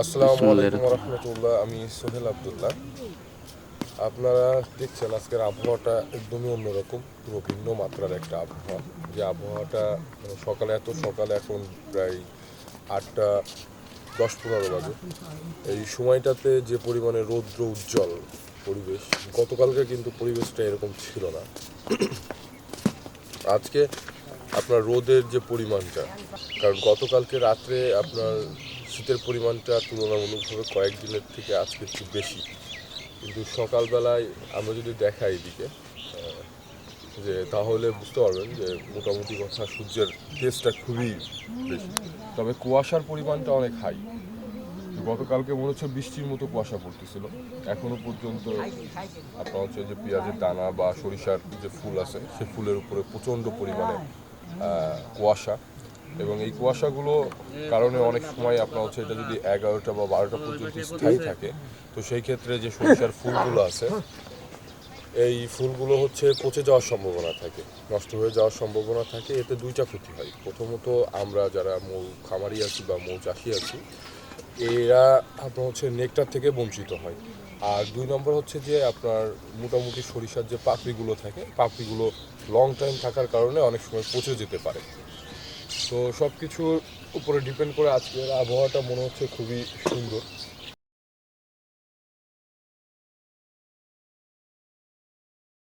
আসসালামু আলাইকুম রহমতুল্লাহ। আমি সোহেল আবদুল্লাহ। আপনারা দেখছেন আজকের আবহাওয়াটা একদমই অন্যরকম, পুরো ভিন্ন মাত্রার একটা আবহাওয়া। যে আবহাওয়াটা সকালে এত সকালে এখন প্রায় 8:10-15 বাজে। এই সময়টাতে যে পরিমাণে রৌদ্র উজ্জ্বল পরিবেশ, গতকালকে কিন্তু পরিবেশটা এরকম ছিল না। আজকে আপনার রোদের যে পরিমাণটা, কারণ গতকালকে রাত্রে আপনার শীতের পরিমাণটা তুলনামূলকভাবে কয়েকদিনের থেকে আজকে একটু বেশি, কিন্তু সকালবেলায় আমরা যদি দেখাই এদিকে যে তাহলে বুঝতে পারবেন যে মোটামুটি কথা সূর্যের তেজটা খুবই বেশি, তবে কুয়াশার পরিমাণটা অনেক হাই। গতকালকে মনে হচ্ছে বৃষ্টির মতো কুয়াশা পড়তেছিল। এখনো পর্যন্ত আপনার হচ্ছে যে পেঁয়াজের দানা বা সরিষার যে ফুল আছে সে ফুলের উপরে প্রচণ্ড পরিমাণে কুয়াশা, এবং এই কুয়াশাগুলো কারণে অনেক সময় আপনার হচ্ছে এটা যদি 11টা বা 12টা পর্যন্ত স্থায়ী থাকে, তো সেই ক্ষেত্রে যে সরিষার ফুলগুলো আছে এই ফুলগুলো হচ্ছে পচে যাওয়ার সম্ভাবনা থাকে, নষ্ট হয়ে যাওয়ার সম্ভাবনা থাকে। এতে দুইটা ক্ষতি হয়। প্রথমত আমরা যারা মৌ খামারি আছি বা মৌ চাষি আছি, এরা আপনার হচ্ছে নেকটার থেকে বঞ্চিত হয়। আর 2 নম্বর হচ্ছে যে আপনার মোটামুটি সরিষার যে পাপড়িগুলো থাকে, পাপড়িগুলো লং টাইম থাকার কারণে অনেক সময় পচে যেতে পারে। তো সব কিছুর উপরে ডিপেন্ড করে আজকের আবহাওয়াটা মনে হচ্ছে খুবই সুন্দর।